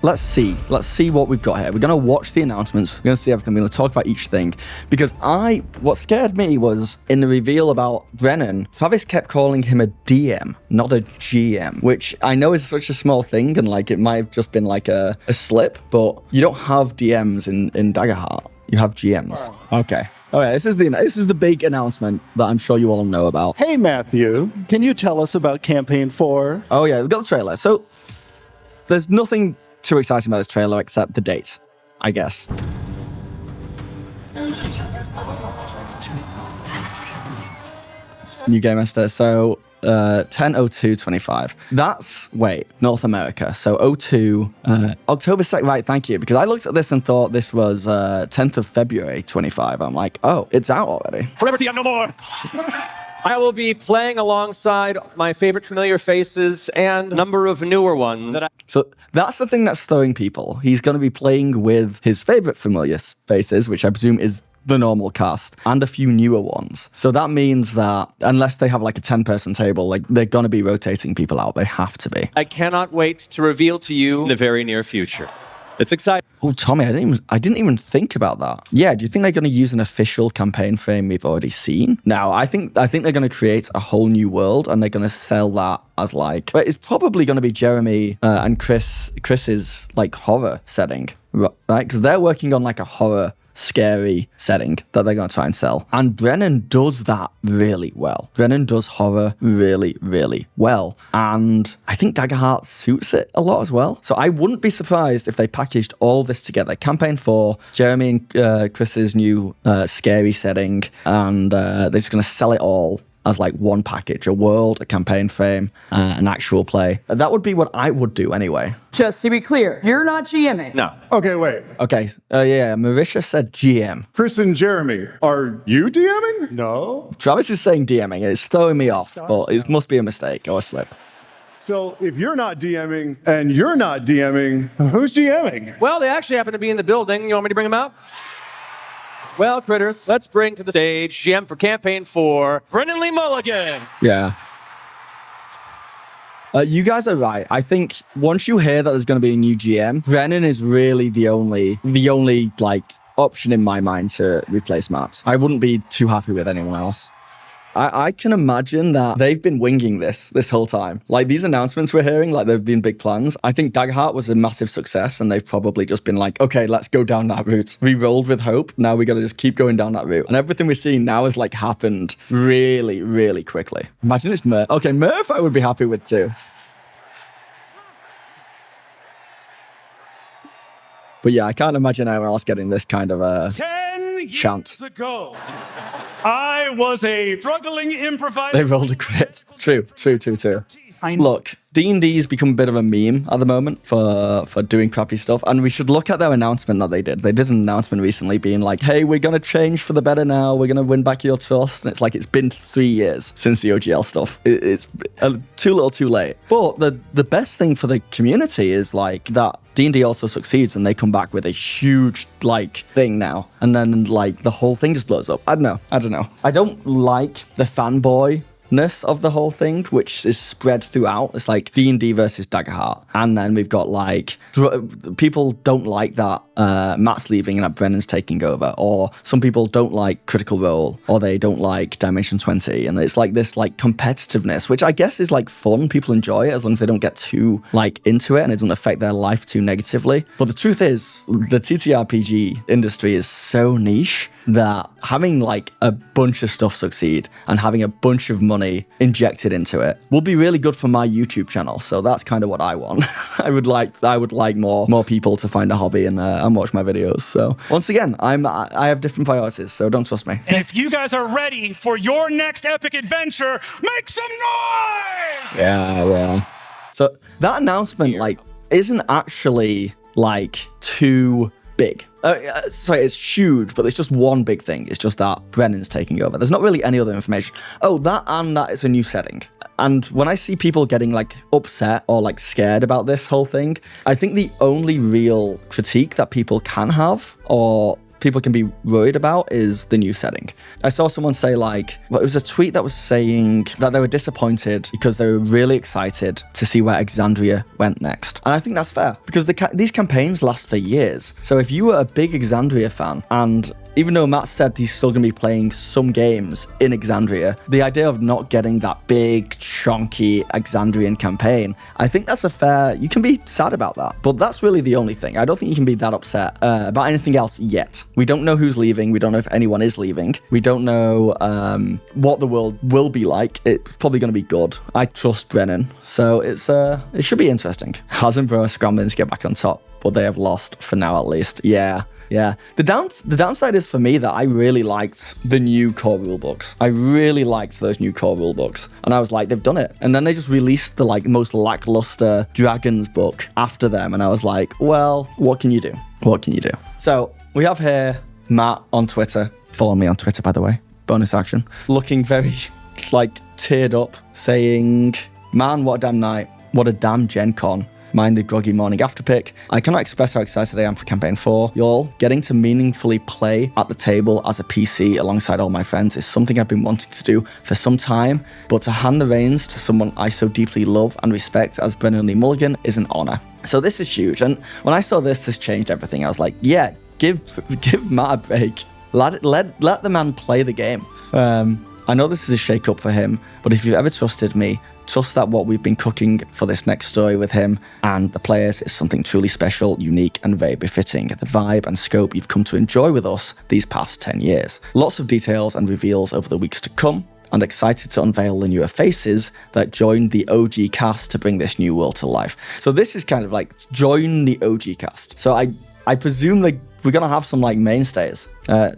Let's see what we've got here. We're going to watch the announcements. We're going to see everything. We're going to talk about each thing. Because what scared me was in the reveal about Brennan, Travis kept calling him a DM, not a GM, which I know is such a small thing and like it might have just been like a slip, but you don't have DMs in Daggerheart. You have GMs. Okay. All right, this is the big announcement that I'm sure you all know about. Hey, Matthew, can you tell us about Campaign 4? Oh yeah, we've got the trailer. So there's nothing too exciting about this trailer except the date, I guess. New Game Master. So 10/02/25. That's North America. So 02 October 2nd. Right, thank you. Because I looked at this and thought this was 10th of February 25. I'm like, oh, it's out already. Forever DM no more. I will be playing alongside my favorite familiar faces and a number of newer ones. So that's the thing that's throwing people. He's going to be playing with his favorite familiar faces, which I presume is the normal cast, and a few newer ones. So that means that unless they have like a 10-person table, like they're going to be rotating people out. They have to be. I cannot wait to reveal to you in the very near future. It's exciting. Oh, Tommy, I didn't even think about that. Yeah, do you think they're going to use an official campaign frame we've already seen? No, I think they're going to create a whole new world and they're going to sell that as like, but it's probably going to be Jeremy and Chris's like horror setting, right? Because they're working on like a horror scary setting that they're going to try and sell. And Brennan does that really well. Brennan does horror really, really well. And I think Daggerheart suits it a lot as well. So I wouldn't be surprised if they packaged all this together. Campaign 4, Jeremy and Chris's new scary setting, and they're just going to sell it all as like one package, a world, a campaign frame, an actual play. That would be what I would do anyway. Just to be clear, you're not GMing. No. Okay, wait. Okay, yeah, Marisha said GM. Chris and Jeremy, are you DMing? No. Travis is saying DMing, and it's throwing me off, but it must be a mistake or a slip. So if you're not DMing and you're not DMing, who's GMing? Well, they actually happen to be in the building. You want me to bring them out? Well, critters, let's bring to the stage GM for Campaign 4, Brennan Lee Mulligan. Yeah. You guys are right. I think once you hear that there's going to be a new GM, Brennan is really the only like option in my mind to replace Matt. I wouldn't be too happy with anyone else. I can imagine that they've been winging this whole time. Like these announcements we're hearing, like they've been big plans. I think Daggerheart was a massive success and they've probably just been like, okay, let's go down that route. We rolled with hope. Now we got to just keep going down that route. And everything we're seeing now has like happened really, really quickly. Imagine it's Murph. Okay, Murph I would be happy with too. But yeah, I can't imagine anyone else getting this kind of a 10 chant. years ago, I was a struggling improviser. They rolled a crit. True. Look, D&D's become a bit of a meme at the moment for doing crappy stuff, and we should look at their announcement that they did. They did an announcement recently being like, hey, we're going to change for the better now. We're going to win back your trust. And it's like, it's been 3 years since the OGL stuff. It's too little too late. But the best thing for the community is like that D&D also succeeds and they come back with a huge like thing now. And then like the whole thing just blows up. I don't know. I don't like the fanboy of the whole thing, which is spread throughout. It's like D&D versus Daggerheart, and then we've got like people don't like that Matt's leaving and that Brennan's taking over, or some people don't like Critical Role, or they don't like Dimension 20, and it's like this like competitiveness, which I guess is like fun. People enjoy it as long as they don't get too like into it and it doesn't affect their life too negatively. But the truth is, the TTRPG industry is so niche that having like a bunch of stuff succeed and having a bunch of money injected into it will be really good for my YouTube channel. So that's kind of what I want. I would like more people to find a hobby and watch my videos. So once again, I have different priorities, so don't trust me. And if you guys are ready for your next epic adventure, make some noise! Yeah. So that announcement like isn't actually like too big. Sorry, it's huge, but it's just one big thing. It's just that Brennan's taking over. There's not really any other information. Oh, that is a new setting. And when I see people getting like upset or like scared about this whole thing, I think the only real critique that people can have or people can be worried about is the new setting. I saw someone say it was a tweet that was saying that they were disappointed because they were really excited to see where Exandria went next. And I think that's fair because these campaigns last for years. So if you were a big Exandria fan, and even though Matt said he's still going to be playing some games in Exandria, the idea of not getting that big, chunky Exandrian campaign, I think that's you can be sad about that. But that's really the only thing. I don't think you can be that upset about anything else yet. We don't know who's leaving. We don't know if anyone is leaving. We don't know what the world will be like. It's probably going to be good. I trust Brennan. So it should be interesting. Hasbro are scrambling to get back on top, but they have lost for now at least. Yeah. The downside is for me that I really liked the new core rulebooks. I really liked those new core rulebooks. And I was like, they've done it. And then they just released the most lackluster Dragons book after them. And I was like, well, what can you do? What can you do? So we have here Matt on Twitter. Follow me on Twitter, by the way. Bonus action. Looking very teared up, saying, man, what a damn night. What a damn Gen Con. Mind the groggy morning after pick. I cannot express how excited I am for Campaign 4. Y'all, getting to meaningfully play at the table as a PC alongside all my friends is something I've been wanting to do for some time, but to hand the reins to someone I so deeply love and respect as Brennan Lee Mulligan is an honor. So this is huge, and when I saw this changed everything. I was like, yeah, give Matt a break. Let the man play the game. I know this is a shake-up for him, but if you've ever trusted me, trust that what we've been cooking for this next story with him and the players is something truly special, unique, and very befitting the vibe and scope you've come to enjoy with us these past 10 years. Lots of details and reveals over the weeks to come, and excited to unveil the newer faces that joined the OG cast to bring this new world to life. So this is kind of join the OG cast. So I presume we're going to have some mainstays.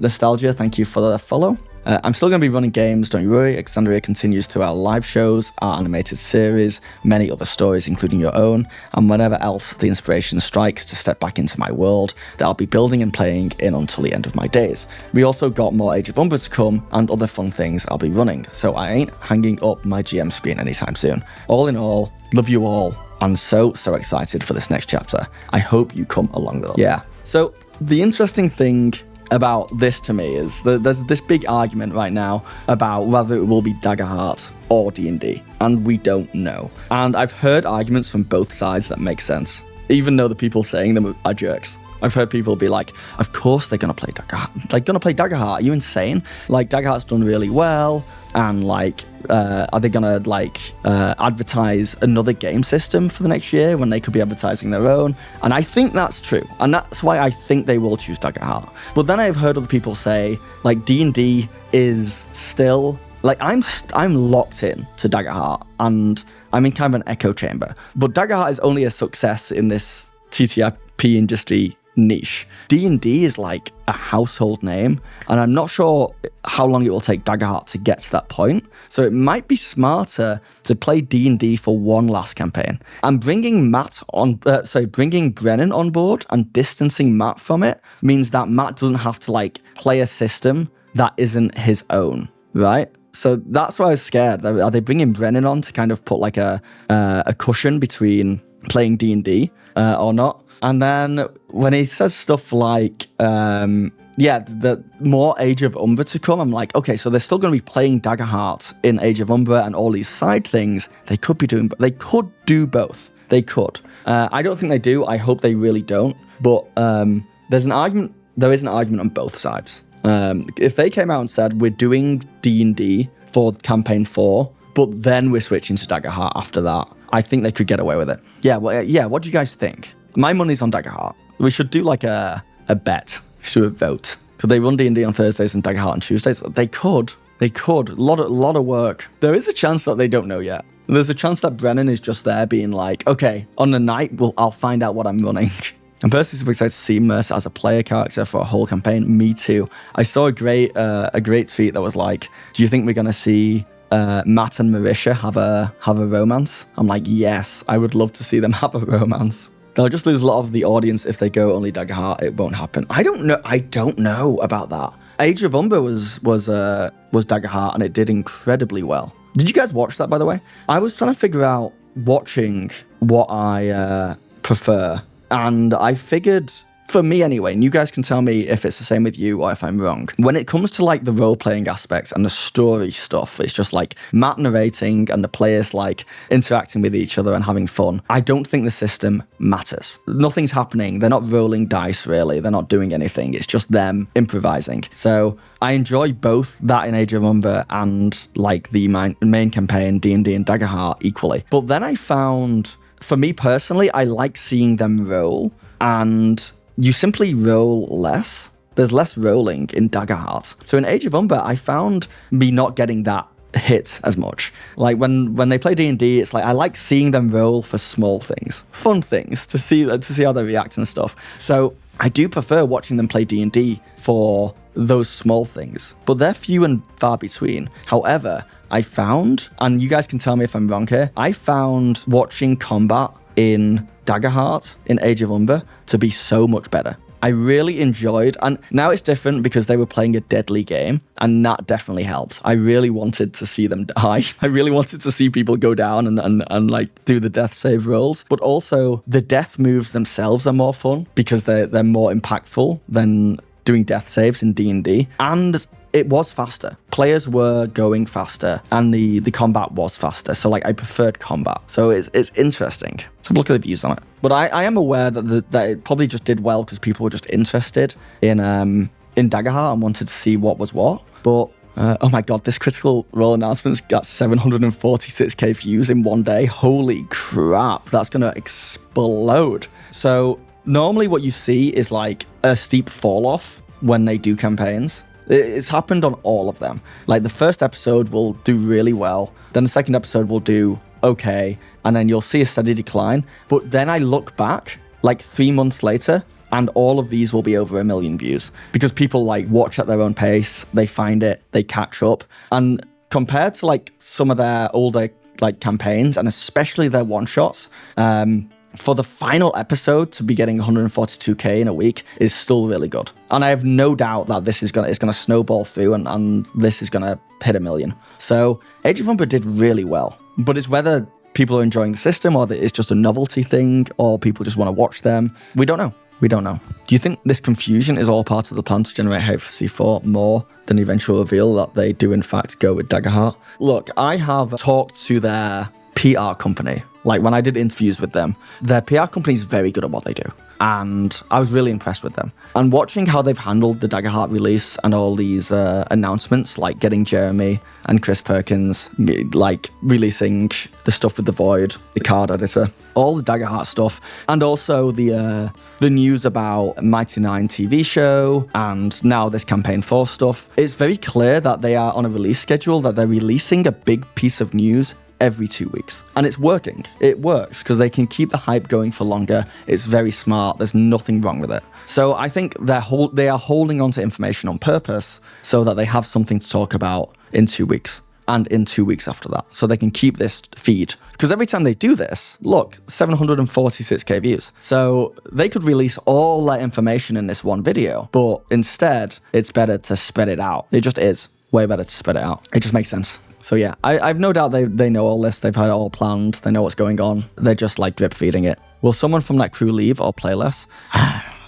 Nostalgia, thank you for the follow. I'm still going to be running games, don't you worry. Exandria continues through our live shows, our animated series, many other stories, including your own, and whenever else the inspiration strikes to step back into my world that I'll be building and playing in until the end of my days. We also got more Age of Umbra to come and other fun things I'll be running, so I ain't hanging up my GM screen anytime soon. All in all, love you all, and so excited for this next chapter. I hope you come along with us. Yeah, so the interesting thing about this to me is that there's this big argument right now about whether it will be Daggerheart or D&D, and we don't know. And I've heard arguments from both sides that make sense, even though the people saying them are jerks. I've heard people be like, of course they're going to play Daggerheart. Gonna play Daggerheart? Are you insane? Daggerheart's done really well, and are they gonna advertise another game system for the next year when they could be advertising their own? And I think that's true, and that's why I think they will choose Daggerheart. But then I've heard other people say D&D is still I'm locked in to Daggerheart, and I'm in kind of an echo chamber. But Daggerheart is only a success in this TTRP industry niche. D&D is a household name, and I'm not sure how long it will take Daggerheart to get to that point. So it might be smarter to play D&D for one last campaign. And bringing Brennan on board and distancing Matt from it means that Matt doesn't have to play a system that isn't his own, right? So that's why I was scared. Are they bringing Brennan on to kind of put a cushion between playing D&D or not? And then when he says stuff the more Age of Umbra to come, I'm like, okay, so they're still going to be playing Daggerheart in Age of Umbra and all these side things. They could do both. They could. I don't think they do. I hope they really don't. But there is an argument on both sides. If they came out and said, we're doing D&D for Campaign 4, but then we're switching to Daggerheart after that, I think they could get away with it. What do you guys think? My money's on Daggerheart. We should do a bet. Should a vote. Could they run D&D on Thursdays and Daggerheart on Tuesdays? They could. A lot of work. There is a chance that they don't know yet. There's a chance that Brennan is just there being okay, on the night, I'll find out what I'm running. I'm personally super excited to see Mercer as a player character for a whole campaign. Me too. I saw a great tweet that was do you think we're going to see Matt and Marisha have a romance? I'm yes, I would love to see them have a romance. They'll just lose a lot of the audience if they go only Daggerheart. It won't happen. I don't know about that. Age of Umbra was Daggerheart, and it did incredibly well. Did you guys watch that, by the way? I was trying to figure out watching what I prefer, and I figured for me anyway, and you guys can tell me if it's the same with you or if I'm wrong. When it comes to like the role-playing aspects and the story stuff, it's just like Matt narrating and the players like interacting with each other and having fun. I don't think the system matters. Nothing's happening. They're not rolling dice really. They're not doing anything. It's just them improvising. So I enjoy both that in Age of Umber and like the main campaign, D&D and Daggerheart equally. But then I found, for me personally, I like seeing them roll, and you simply roll less. There's less rolling in Daggerheart. So in Age of Umber, I found me not getting that hit as much. Like when they play D&D, it's like I like seeing them roll for small things, fun things, to see how they react and stuff. So I do prefer watching them play D&D for those small things, but they're few and far between. However, I found, and you guys can tell me if I'm wrong here, I found watching combat in Daggerheart in Age of Umber to be so much better. I really enjoyed, and now it's different because they were playing a deadly game, and that definitely helped. I really wanted to see them die. I really wanted to see people go down and like do the death save rolls. But also the death moves themselves are more fun because they're more impactful than doing death saves in D&D. And it was faster. Players were going faster, and the combat was faster. So like I preferred combat. So it's interesting. Let's have a look at the views on it. But I am aware that it probably just did well because people were just interested in Daggerheart and wanted to see what was what. But oh my god, this Critical Role announcement's got 746k views in one day. Holy crap, that's gonna explode. So normally what you see is like a steep fall off when they do campaigns. It's happened on all of them. Like the first episode will do really well, then the second episode will do okay, and then you'll see a steady decline. But then I look back like 3 months later, and all of these will be over 1 million views because people like watch at their own pace, they find it, they catch up. And compared to like some of their older like campaigns, and especially their one-shots, for the final episode to be getting 142k in a week is still really good. And I have no doubt that it's gonna snowball through and this is gonna hit 1 million. So Age of Umber did really well, but it's whether people are enjoying the system or that it's just a novelty thing or people just want to watch them. We don't know. Do you think this confusion is all part of the plan to generate hype for C4 more than the eventual reveal that they do in fact go with Daggerheart? Look, I have talked to their PR company. Like when I did interviews with them, their PR company is very good at what they do. And I was really impressed with them. And watching how they've handled the Daggerheart release and all these announcements, like getting Jeremy and Chris Perkins, like releasing the stuff with the Void, the card editor, all the Daggerheart stuff, and also the news about Mighty 9 TV show, and now this Campaign 4 stuff, it's very clear that they are on a release schedule, that they're releasing a big piece of news every 2 weeks. And it's working. It works because they can keep the hype going for longer. It's very smart. There's nothing wrong with it. So I think they are holding on to information on purpose so that they have something to talk about in 2 weeks and in 2 weeks after that. So they can keep this feed. Because every time they do this, look, 746k views. So they could release all that information in this one video, but instead it's better to spread it out. It just is way better to spread it out. It just makes sense. So yeah, I've no doubt they know all this. They've had it all planned. They know what's going on. They're just like drip feeding it. Will someone from that crew leave or play less?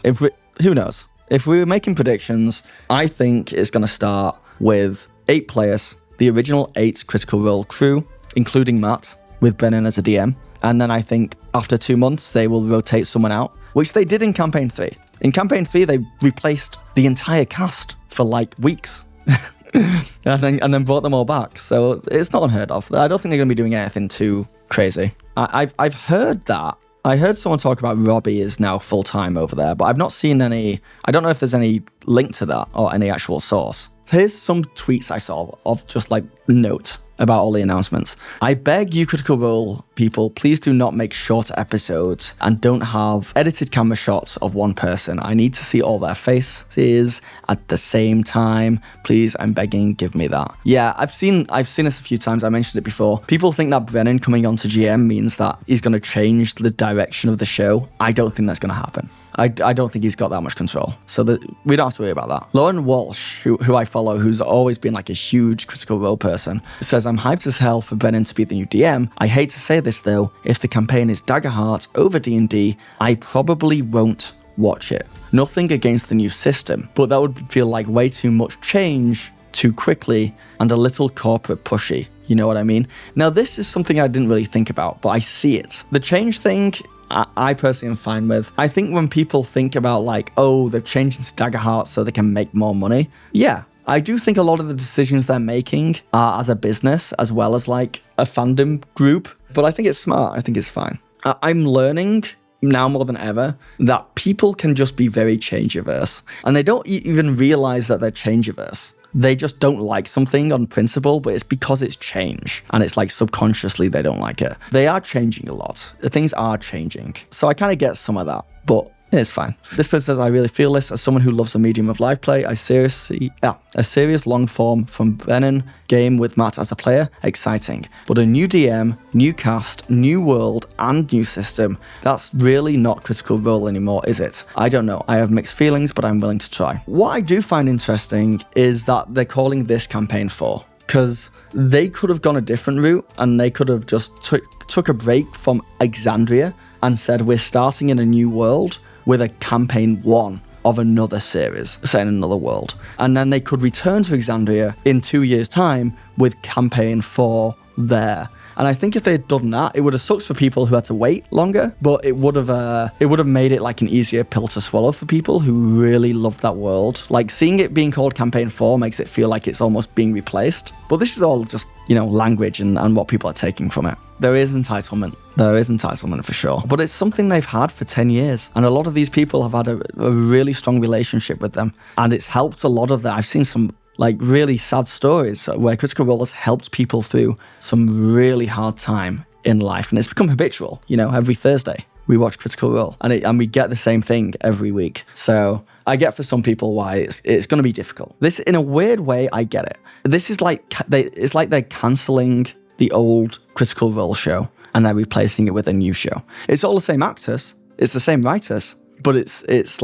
Who knows? If we were making predictions, I think it's going to start with 8 players, the original 8 Critical Role crew, including Matt, with Brennan as a DM. And then I think after 2 months, they will rotate someone out, which they did in Campaign 3. In Campaign 3, they replaced the entire cast for like weeks. and then brought them all back. So it's not unheard of. I don't think they're going to be doing anything too crazy. I've heard that. I heard someone talk about Robbie is now full-time over there, but I've not seen any. I don't know if there's any link to that or any actual source. Here's some tweets I saw of just like note about all the announcements. I beg you, Critical Role people, please do not make shorter episodes and don't have edited camera shots of one person. I need to see all their faces at the same time. Please, I'm begging, give me that. Yeah, I've seen this a few times. I mentioned it before. People think that Brennan coming onto GM means that he's going to change the direction of the show. I don't think that's going to happen. I don't think he's got that much control. So we don't have to worry about that. Lauren Walsh, who I follow, who's always been like a huge Critical Role person, says, I'm hyped as hell for Brennan to be the new DM. I hate to say this though, if the campaign is Daggerheart over D&D, I probably won't watch it. Nothing against the new system, but that would feel like way too much change too quickly and a little corporate pushy. You know what I mean? Now, this is something I didn't really think about, but I see it. The change thing, I personally am fine with. I think when people think about like, oh, they're changing to Daggerheart so they can make more money. Yeah, I do think a lot of the decisions they're making are as a business as well as like a fandom group, but I think it's smart. I think it's fine. I'm learning now more than ever that people can just be very change-averse, and they don't even realize that they're change-averse. They just don't like something on principle, but it's because it's change. And it's like subconsciously they don't like it. They are changing a lot. Things are changing. So I kind of get some of that, but it's fine. This person says, I really feel this. As someone who loves the medium of live play, a serious long form from Brennan game with Matt as a player, exciting. But a new DM, new cast, new world, and new system, that's really not Critical Role anymore, is it? I don't know. I have mixed feelings, but I'm willing to try. What I do find interesting is that they're calling this campaign 4, because they could have gone a different route, and they could have just took a break from Exandria and said, we're starting in a new world with a campaign 1 of another series set in another world. And then they could return to Exandria in 2 years' time with campaign 4 there. And I think if they'd done that, it would have sucked for people who had to wait longer, but it would have made it like an easier pill to swallow for people who really loved that world. Like seeing it being called campaign 4 makes it feel like it's almost being replaced. But this is all just, language and what people are taking from it. There is entitlement. There is entitlement for sure. But it's something they've had for 10 years. And a lot of these people have had a really strong relationship with them. And it's helped a lot of that. I've seen some like really sad stories where Critical Role has helped people through some really hard time in life. And it's become habitual. Every Thursday we watch Critical Role and we get the same thing every week. So I get for some people why it's going to be difficult. This, in a weird way, I get it. This is like, it's like they're cancelling the old Critical Role show and they're replacing it with a new show. It's all the same actors, it's the same writers, but it's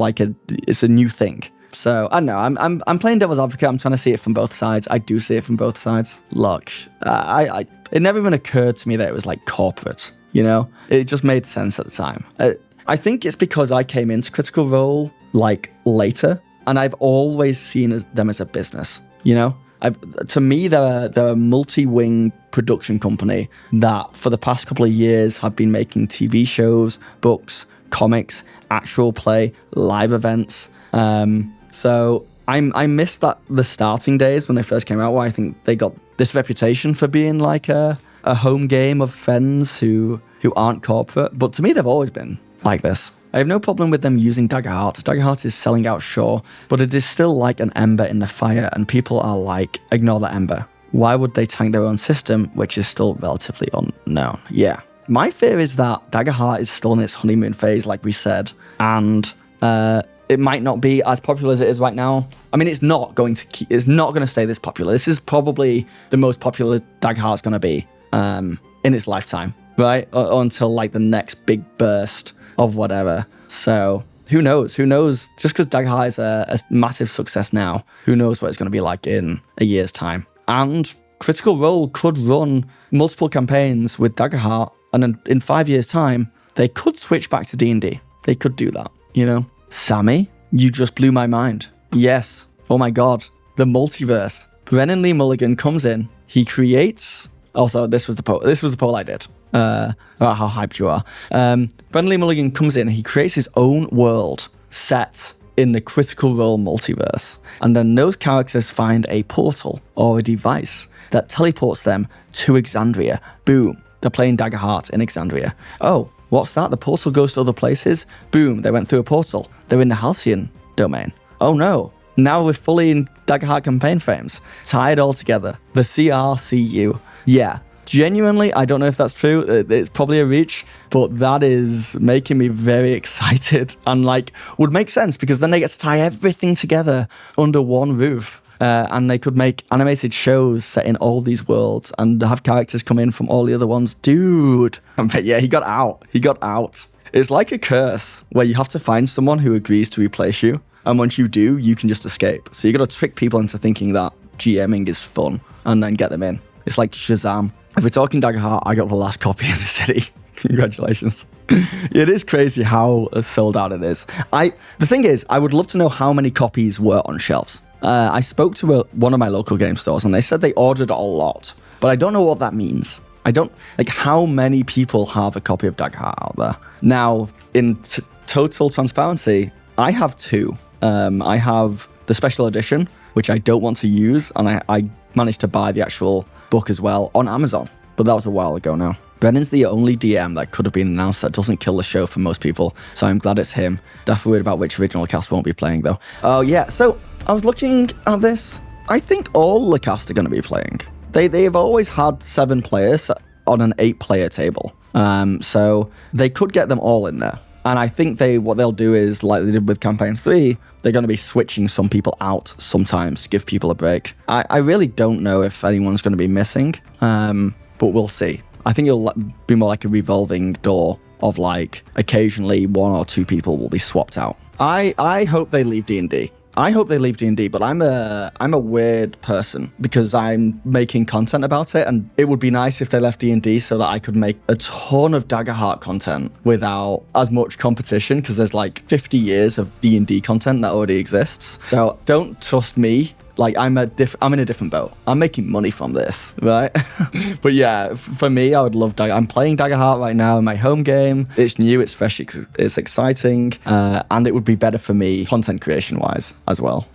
a new thing. So I don't know. I'm playing devil's advocate. I'm trying to see it from both sides. I do see it from both sides. Look, it never even occurred to me that it was like corporate. It just made sense at the time. I think it's because I came into Critical Role like later, and I've always seen them as a business. To me, they're a multi-wing production company that for the past couple of years have been making TV shows, books, comics, actual play, live events. So I miss the starting days when they first came out, where I think they got this reputation for being like a home game of friends who aren't corporate. But to me, they've always been like this. I have no problem with them using Daggerheart. Daggerheart is selling out, sure, but it is still like an ember in the fire, and people are like, ignore the ember. Why would they tank their own system, which is still relatively unknown? Yeah. My fear is that Daggerheart is still in its honeymoon phase, like we said, and it might not be as popular as it is right now. I mean, it's not going to stay this popular. This is probably the most popular Daggerheart's going to be in its lifetime, right? Until like the next big burst of whatever. So who knows? Just because Daggerheart is a massive success now, who knows what it's going to be like in a year's time. And Critical Role could run multiple campaigns with Daggerheart, and in 5 years' time, they could switch back to D&D. They could do that, Sammy, you just blew my mind. Yes. Oh my God. The multiverse. Brennan Lee Mulligan comes in. He creates... Also, this was the poll I did. About how hyped you are. Brennan Lee Mulligan comes in. He creates his own world set in the Critical Role multiverse. And then those characters find a portal or a device that teleports them to Exandria. Boom. They're playing Daggerheart in Exandria. Oh, what's that? The portal goes to other places? Boom, they went through a portal. They're in the Halcyon domain. Oh no, now we're fully in Daggerheart campaign frames. Tied all together. The CRCU. Yeah, genuinely, I don't know if that's true. It's probably a reach, but that is making me very excited and would make sense because then they get to tie everything together under one roof. And they could make animated shows set in all these worlds and have characters come in from all the other ones. Dude. But yeah, he got out. It's like a curse where you have to find someone who agrees to replace you. And once you do, you can just escape. So you got to trick people into thinking that GMing is fun and then get them in. It's like Shazam. If we're talking Daggerheart, I got the last copy in the city. Congratulations. It is crazy how sold out it is. The thing is, I would love to know how many copies were on shelves. I spoke to one of my local game stores and they said they ordered a lot, but I don't know what that means. I don't, like, how many people have a copy of Daggerheart out there? Now, in total transparency, I have 2. I have the special edition, which I don't want to use, and I managed to buy the actual book as well on Amazon, but that was a while ago now. Brennan's the only DM that could have been announced that doesn't kill the show for most people, so I'm glad it's him. Definitely worried about which original cast won't be playing, though. Oh, yeah, so I was looking at this. I think all the cast are going to be playing. They've always had 7 players on an 8-player table, so they could get them all in there. And I think what they'll do is, like they did with Campaign 3, they're going to be switching some people out sometimes to give people a break. I really don't know if anyone's going to be missing, but we'll see. I think it'll be more like a revolving door of, like, occasionally 1 or 2 people will be swapped out. I hope they leave D&D. I hope they leave D&D, but I'm a weird person because I'm making content about it, and it would be nice if they left D&D so that I could make a ton of Daggerheart content without as much competition, because there's like 50 years of D&D content that already exists. So don't trust me. Like, I'm in a different boat. I'm making money from this, right? But yeah, for me, I would love I'm playing Daggerheart right now in my home game. It's new, it's fresh, it's exciting, and it would be better for me content creation-wise as well.